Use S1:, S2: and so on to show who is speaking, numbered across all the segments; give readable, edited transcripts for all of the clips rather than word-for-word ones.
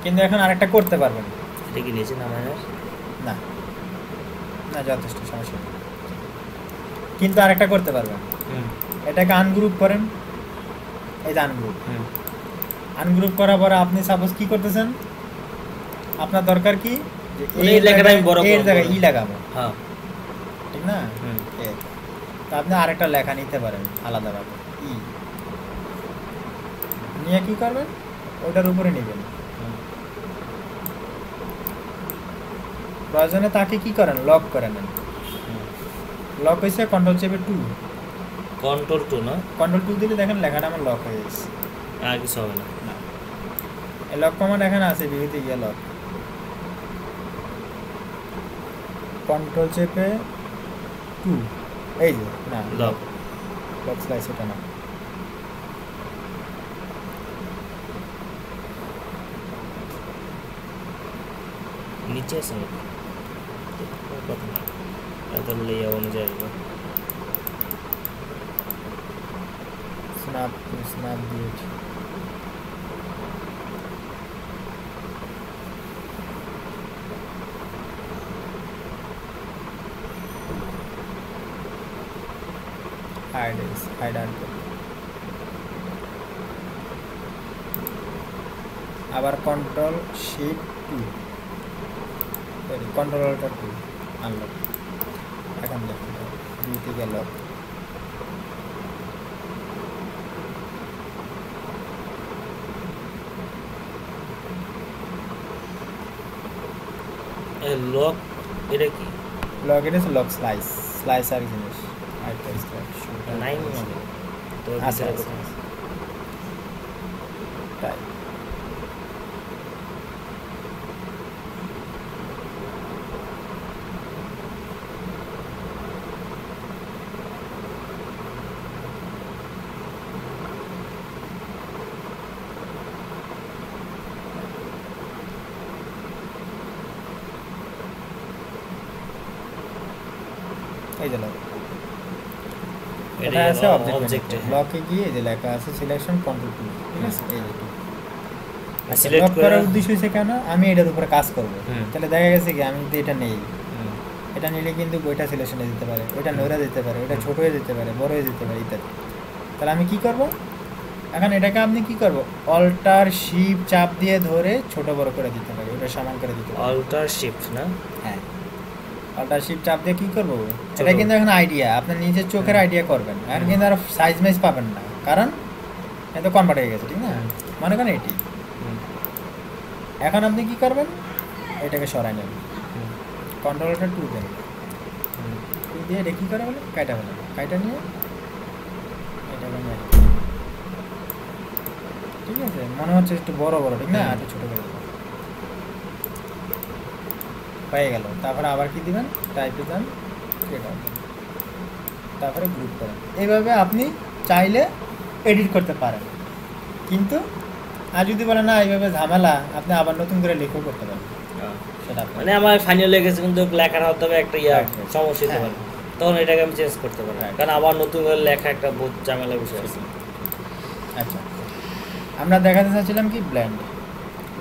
S1: কিন্তু এখন আরেকটা করতে পারবেন।
S2: এটা কি নিচে নামায়
S1: না না যথেষ্ট, সমস্যা নেই। কিন্তু আরেকটা করতে পারবেন, এটাকে আনগ্রুপ করেন, এই যে আনগ্রুপ, আনগ্রুপ করার পরে আপনি সাপোজ কি করতেছেন, আপনার দরকার কি
S2: এই লেখাটা আমি বড়
S1: এর জায়গায় ই লাগাবো,
S2: হ্যাঁ
S1: ঠিক না? তা আপনি আরেকটা লেখা নিতে পারেন আলাদাভাবে, ই নিয়ে কি করবেন, ওটার উপরে নেবেন। প্রয়োজনে তাকে কি করেন, লক করে নেন। লক হয়েছে কন্ট্রোল চেপে 2,
S2: কন্ট্রোল 2 না,
S1: কন্ট্রোল 2 দিলে দেখেন লেখাটা আমার লক হয়ে গেছে,
S2: আর কিছু হবে না।
S1: এই লক কমান্ড এখানে আছে, ভিউতে গিয়ে লক, কন্ট্রোল চেপে 2, এই যে না
S2: লক,
S1: লক স্লাইস, এটা না,
S2: নিচে আছে নাকি কথা না, এত লেয়া অনুযায়ী
S1: স্ন্যাপ টু স্ন্যাপ দিয়েছি। হাইড আবার control shift 2, sorry control alt 2, unlock. এখন দেখুন দুই থেকে লক,
S2: লক, এটা কি
S1: লক? এটা হচ্ছে লক স্লাইস, স্লাইস আর জিনিস আরেকটা স্লাইস
S2: নাই মানে তো
S1: আচ্ছা তাই এই যে লক, এটা আছে অবজেক্ট, লকে গিয়ে যে লেখা আছে সিলেকশন কন্ট্রোল 2, ঠিক আছে? এই যে সিলেক্ট করার উদ্দেশ্য হচ্ছে কেন, আমি এটার উপরে কাজ করব, তাহলে দেখা গেছে কি আমি যদি এটা নেই, এটা নিলে কিন্তু ওইটা সিলেকশনে দিতে পারে, ওইটা নড়া দিতে পারে, ওইটা ছোট হয়ে যেতে পারে, বড় হয়ে যেতে পারে ইত্যাদি। তাহলে আমি কি করব, এখন এটাকে আপনি কি করব, অল্টার শিফট চাপ দিয়ে ধরে ছোট বড় করে দিতে পারে, ওটা সমান করে দিতে পারে।
S2: অল্টার শিফট না,
S1: হ্যাঁ অল্টার শিফট চাপ দিয়ে কি করব, এটা কিন্তু এখন আইডিয়া, আপনার নিজের চোখের আইডিয়া করবেন, আর কিন্তু আর সাইজ মাইজ পাবেন না, কারণ এটা কনভার্ট হয়ে গেছে, ঠিক না? মনে করেন এটি, এখন আপনি কি করবেন, এটাকে সরাই নেবেন, কন্ট্রোলটা 2 দেন, 2 দিয়ে এটা কী করে বলে কাইটা বলে, কাইটা নিয়ে এটা বানিয়ে, ঠিক আছে? মনে হচ্ছে একটু বড় বড়, ঠিক না? একটু ছোটো করে হয়ে গেল। তারপরে আবার কি দিবেন, টাইপে যান, তারপরে গ্রুপ করেন। এইভাবে আপনি চাইলে এডিট করতে পারেন, কিন্তু আর যদি বলেন না এইভাবে ঝামেলা, আপনি আবার নতুন করে লেখাও করতে পারেন, সেটা
S2: মানে আমার ফাইনাল হয়ে গেছে কিন্তু লেখার হতে হবে একটা সমস্যা হতে পারে, তখন এটাকে আমি চেঞ্জ করতে পারি, কারণ আবার নতুন করে লেখা একটা বহুত ঝামেলা বসে আছে।
S1: আচ্ছা আমরা দেখাতে চাচ্ছিলাম কি ব্ল্যান্ড,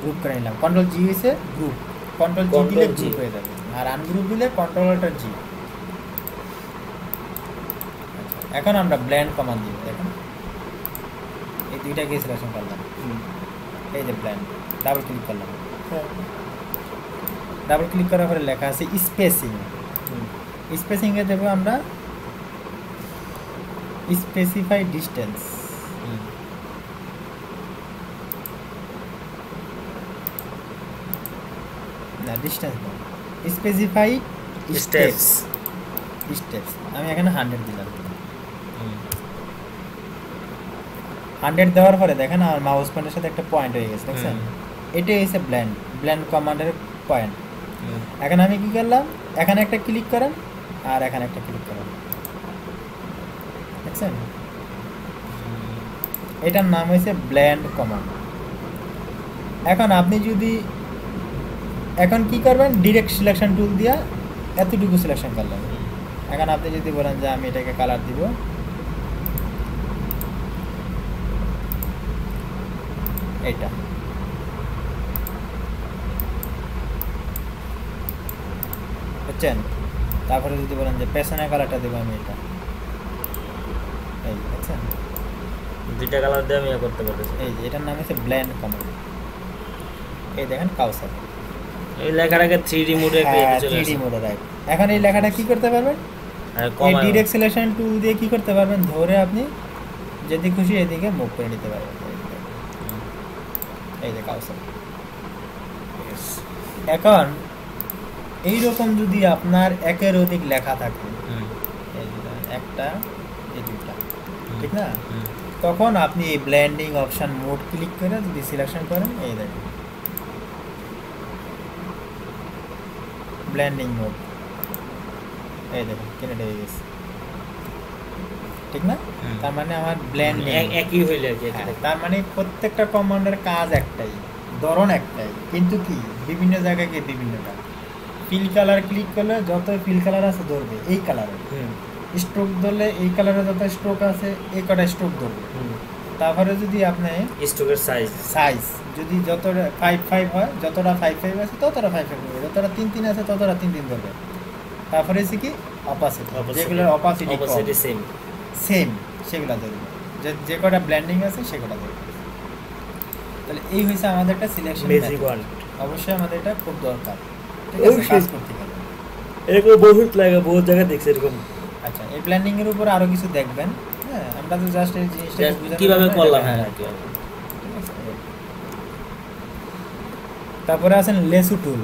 S1: গ্রুপ করে নিলাম, কন্ট্রোল জি হয়েছে গ্রুপ, কন্ট্রোল জি দিলে গ্রুপ হয়ে যাবে, আর আনগ্রুপ দিলে কন্ট্রোল অল্টার জি। এখন আমরা ব্ল্যান্ড কমান্ড দিব, দেখুন এই দুইটাকে সিলেকশন করলাম, এই যে ব্ল্যান্ড, ডাবল ক্লিক করলাম, ডাবল ক্লিক করার পরে লেখা আছে স্পেসিং, স্পেসিংয়ে দেবো আমরা স্পেসিফাই ডিস্টেন্স, না ডিস্টেন্স না, স্পেসিফাই স্টেপস, স্টেপস আমি এখানে 100 দিলাম, 100 দেওয়ার পরে দেখেন আমার মাউস পয়েন্টের সাথে একটা পয়েন্ট হয়ে গেছে, দেখছেন? এটাই হচ্ছে ব্ল্যান্ড, ব্ল্যান্ড কমান্ডের পয়েন্ট। এখন আমি কি করলাম, এখানে একটা ক্লিক করেন আর এখানে একটা ক্লিক করেন, দেখছেন? এটার নাম হয়েছে ব্ল্যান্ড কমান্ড। এখন আপনি যদি এখন কি করবেন, ডিরেক্ট সিলেকশন টুল দিয়া এতটুকু সিলেকশন করলেন। এখন আপনি যদি বলেন যে আমি এটাকে কালার দিব, এটা বুঝছেন? তারপরে যদি বলেন যে পেছনের কালারটা দেবো আমি এটা, এই বুঝছেন,
S2: দুইটা কালার দিয়ে আমি করতে পারতেছি।
S1: এই যে এটার নাম হচ্ছে ব্লেন্ড কমান্ড। এই দেখেন কাউসার,
S2: এই লেখাটাকে 3D মোডে পেয়ে চলে
S1: 3D মোডে রাইট। এখন এই লেখাটা কি করতে পারবেন, এই ডিরেক্ট সিলেকশন টুল দিয়ে কি করতে পারবেন, ধরে আপনি যেদিকে খুশি এদিকে মুভ করে নিতে পারবেন। এই যে কাউসার। এখন এইরকম যদি আপনার একের অধিক লেখা থাকে, এই একটা এই দুইটা, ঠিক না, তখন আপনি এই ব্লেন্ডিং অপশন মোড ক্লিক করে যদি সিলেকশন করেন, এই দেখেন ব্লেন্ডিং মোড, এই দেখেন কেটে হয়ে গেছে, ঠিক না? তার মানে আমার ব্লেন্ডিং
S2: একই হইলে আর কি।
S1: তার মানে প্রত্যেকটা কমান্ডের কাজ একটাই, ধরন একটাই, কিন্তু কি বিভিন্ন জায়গায় গিয়ে বিভিন্নটা। ফিল কালার ক্লিক করলে যত ফিল কালার আছে ধরবে এই কালারে, স্ট্রোক ধরলে এই কালারে যত স্ট্রোক আছে এই কটা স্ট্রোক ধরবে। তারপরে যদি আপনি
S2: স্ট্রোকের সাইজ
S1: যদি যতটা 5 হয়, যতটা 5 আছে ততটা 5 ধরবে, যতটা 3 আছে ততটা 3 ধরবে। তারপরে হচ্ছে কি অপাসিটি, যেগুলোর অপাসিটি সেম সেগুলো ধরবে, যে কটা ব্লেন্ডিং আছে সেগুলো ধরবে। তাহলে এই হয়েছে আমাদের একটা সিলেকশন
S2: বেসিক ওয়ান।
S1: অবশ্যই আমাদের এটা খুব দরকার, ঠিক আছে, কাজ করতে গেলে।
S2: এরকম বহুত লাগে, বহুত জায়গায় দেখছি এরকম।
S1: আচ্ছা, এই ব্লেন্ডিং এর উপর আরো কিছু দেখবেন। হ্যাঁ, আমরা তো জাস্ট এই জিনিসটা
S2: কিভাবে করলাম। হ্যাঁ,
S1: তারপরে আছেন লেসু টুল,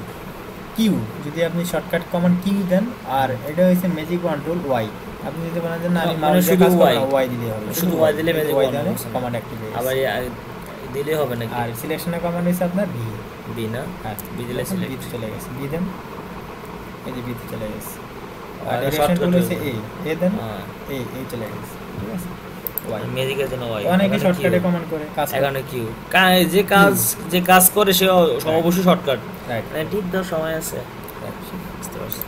S1: কিউ, যদি আপনি শর্টকাট কমান্ড কিউ দেন, আর এটা হচ্ছে ম্যাজিক ওয়ান টুল ওয়াই। আপনি যদি বলেন যে না আমি মাউস দিয়ে কাজ করব, ওয়াই দিলে হবে,
S2: শুধু ওয়াই দিলে ম্যাজিক ওয়ান
S1: কমান্ড অ্যাক্টিভ হবে।
S2: আবার দিলে হবে নাকি?
S1: আর সিলেকশনের কমান্ড হচ্ছে আপনার
S2: বি না? হ্যাঁ, বি দিলে সিলেক্ট,
S1: বি চলে গেছে, বি দেন, এই যে বি চলে গেছে। আর ডাইরেকশন টুল হচ্ছে এ দেন, এই চলে গেছে, ঠিক আছে।
S2: ম্যাজিকের জন্য ওয়াই,
S1: অনেকে শর্টকাটে কমান্ড করে কাজ করে।
S2: এখানে কিউ, যে কাজ করে সে অবশ্যই শর্টকাট,
S1: রাইট,
S2: মানে ঠিক দাও সময় আছে, বুঝতে পারছি।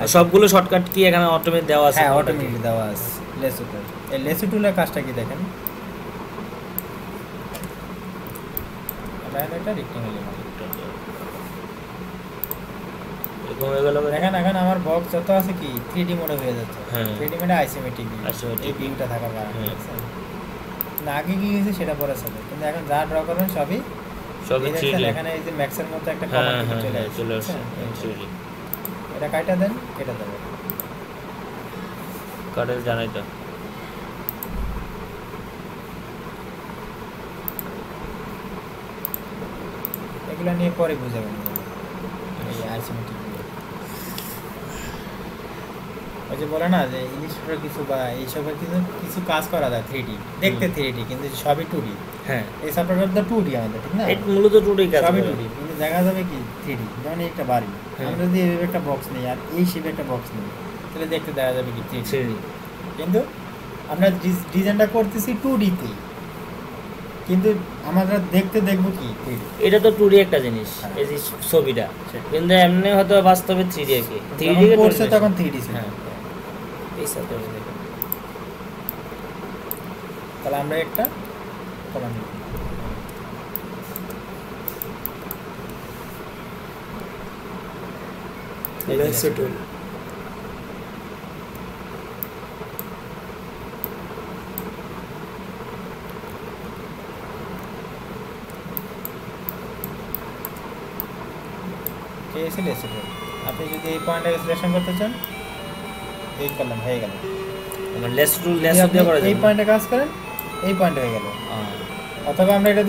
S2: আর সবগুলো শর্টকাট কি এখানে অটোমেটিক দেওয়া আছে?
S1: হ্যাঁ, অটোমেটিক দেওয়া আছে লেসু টুল। এই লেসু টুলের কাজটা কি দেখেন, এটা রেক্টেঙ্গেল দেখেন। এখন আমার বক্স যত আছে কি 3D মোডে হয়ে যাচ্ছে, 3D মোডে আইসোমেট্রিক এই ভিউটা থাকার কারণে। না আগে কি হয়েছে সেটা পরে হবে, কিন্তু এখন যা ড্র করবেন সবই 3D। এখানে এই যে ম্যাক্সের মতো একটা কমান্ড চলে আসছে, এটা কাটা দেন, কেটে দেবে,
S2: কাটে জানাই তো।
S1: এগুলো নিয়ে পরে বুঝাবেন এই আইসোমেট্রিক। ওই যে বলে না যে ইলিস্ট্রেটর কিছু বা এইসবের কিছু কাজ করা যায় 3D, দেখতে 3D কিন্তু সবই 2D।
S2: হ্যাঁ,
S1: এই সফটওয়্যারটা 2D আমাদের, ঠিক না?
S2: এটা মূলত 2D কাজ,
S1: সবই 2D, কিন্তু দেখা যাবে কি 3D। যেমন একটা বাড়ি, আমরা যদি এইভাবে একটা বক্স নিই আর এই শেপে একটা বক্স নিই, তাহলে দেখতে দেখা যাবে কি 3D, কিন্তু আমরা ডিজাইনটা করতেছি 2D তে, কিন্তু আমরা দেখতে দেখবো কি 3D।
S2: এটা তো 2D একটা জিনিস, এই যে ছবিটা, কিন্তু এমনি হয়তো বাস্তবে 3D আর কি। 3D
S1: করছে তখন 3D ছিল।
S2: হ্যাঁ, এই সফটওয়্যার দেখো।
S1: তাহলে আমরা একটা কমান্ড দিই,
S2: লেসু টুল।
S1: ঠিক আছে, লেসু টুল। আপনি যদি এই পয়েন্টটাকে সিলেকশন করতে চান, এই করলাম, হয়ে গেল।
S2: মানে লেসু টুল দিয়ে করা যায়,
S1: এই পয়েন্টে কাজ করেন, এই পয়েন্ট হয়ে গেল। অথবা আমরা এটা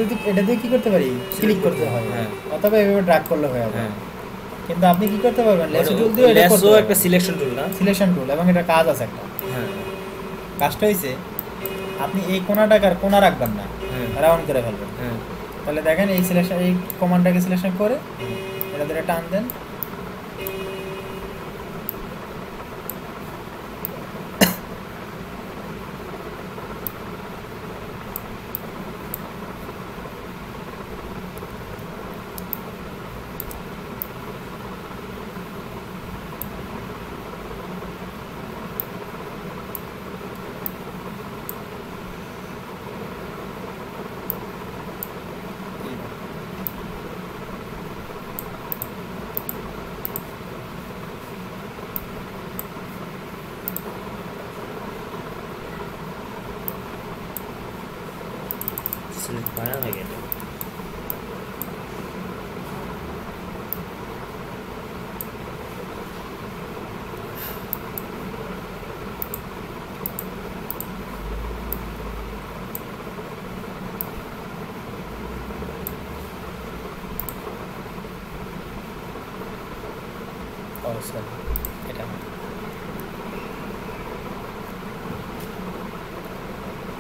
S1: দিয়ে কি করতে পারি, ক্লিক করতে হয়, অথবা এইভাবে ড্র্যাগ করলে হয়ে যাবে। কিন্তু আপনি কি করতে পারবেন, লেসু টুল দিয়ে এটা করতে
S2: একটা সিলেকশন টুল না,
S1: সিলেকশন টুল, এবং এটা কাজ আছে একটা।
S2: হ্যাঁ,
S1: কাজটা হইছে আপনি এই কোণাটাকে আর কোণা রাখবেন না, রাউন্ড করে ফেলবেন। তাহলে দেখেন এই সিলেকশন, এই কমান্ডটাকে সিলেকশন করে এটা ধরে টান দেন,
S2: সিলেক্ট হয় না নাকি এটা?
S1: সরি এটা না।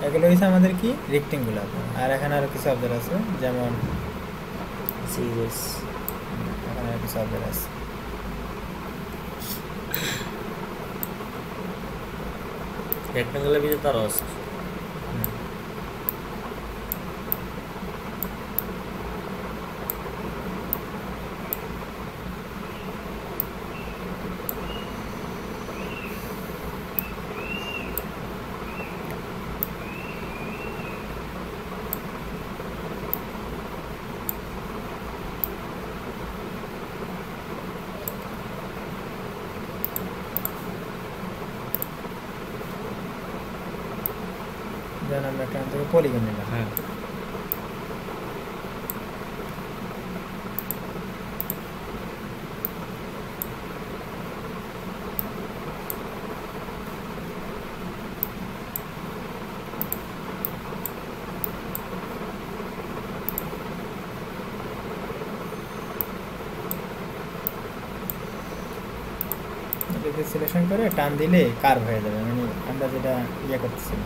S1: এগুলো হচ্ছে আমাদের কি রেক্টেঙ্গুলার। আর এখানে আরো কিছু অবজেক্ট আছে, যেমন
S2: সিরিজ
S1: এখানে আরো কিছু অবজেক্ট আছে।
S2: রেক্টেঙ্গুলার ভিতরে তারও আছে।
S1: যেমন আমরা এখান থেকে পলিগন নিলাম।
S2: হ্যাঁ
S1: এটাকে সিলেকশন করে টান দিলে কার্ভ হয়ে যাবে, মানে আমরা যেটা ইয়ে করতেছি।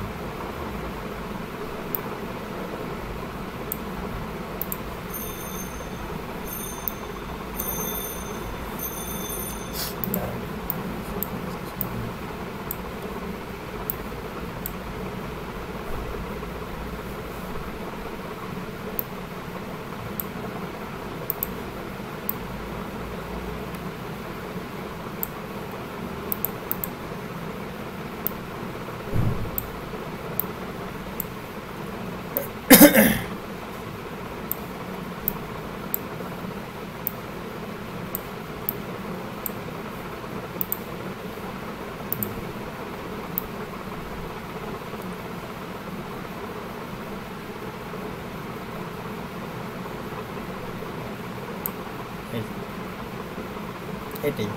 S1: এটাই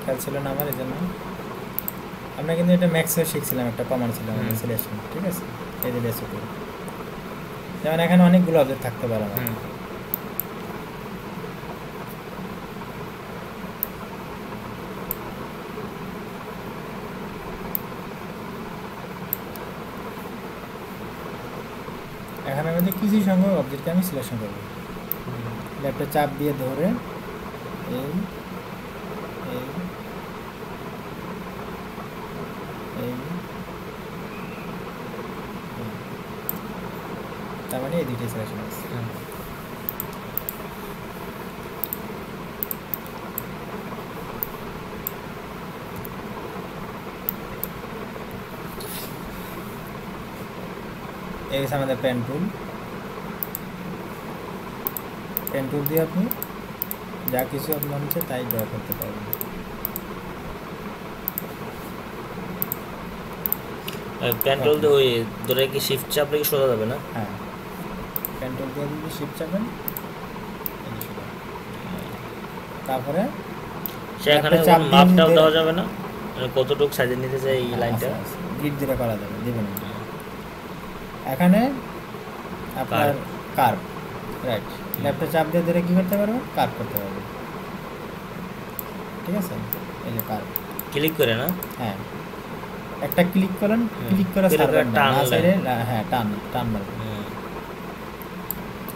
S1: খেয়াল ছিল না আমার, এই জন্য আমরা কিন্তু এটা ম্যাক্সও শিখছিলাম, একটা কমান্ড ছিল আমাদের সিলেকশন, ঠিক আছে। এই যে বেসিক, যেমন এখানে অনেকগুলো অবজেক্ট থাকতে পারে আমার। এখানে আমাদের কিছু সংখ্যক অবজেক্টকে আমি সিলেকশন করব। একটা চাপ দিয়ে ধরে এই এই এই তার মানে এই দুইটাই সিলেকশন আছে। এই হচ্ছে আমাদের পেন টুল। পেন টুল দিয়ে আপনি যা কিছু আপনার হচ্ছে তাই ড্র করতে পারবেন।
S2: পেন টুল দিয়ে ওই ধরে কি শিফট চাপলে কি সোজা যাবে না?
S1: হ্যাঁ, পেন টুল দিয়ে যদি শিফট চাপেন, তারপরে
S2: সেখানে মাপটাও দেওয়া যাবে না, মানে কতটুকু সাইজে নিতে চাই এই লাইনটা
S1: গ্রিড দিয়ে করা যাবে, দিবেন। এখানে আপনার কার্ভ, রাইট, ল্যাপটপ চাপ দিয়ে ধরে কি করতে পারবেন, কার্ভ করতে পারবেন, ঠিক আছে। এই যে কার্ভ
S2: ক্লিক করে না,
S1: হ্যাঁ একটা ক্লিক করেন, ক্লিক করে ছাড়বেন না, না সাইডে, হ্যাঁ টান টান মারবেন।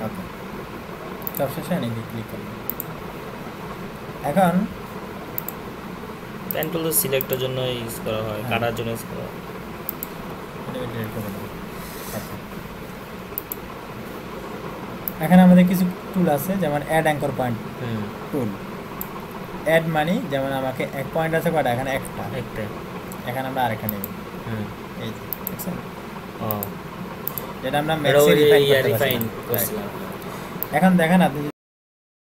S1: ওকে, সবশেষে এনেকে ক্লিক করবেন। এখন
S2: পেন টুল তো সিলেক্টের জন্য ইউজ করা হয়, কাটার জন্য ইউজ করা হয়।
S1: এখানে আমাদের কিছু টুল আছে, যেমন add anchor point tool. Add মানি যেমন আমাকে এক পয়েন্ট আছে কয়টা, এখানে একটা, এখানে আমরা আরেকটা নেব। এই যে দেখছেন, যেটা আমরা ম্যাক্সে রিফাইন করতে পারছি। এখন দেখেন আপনি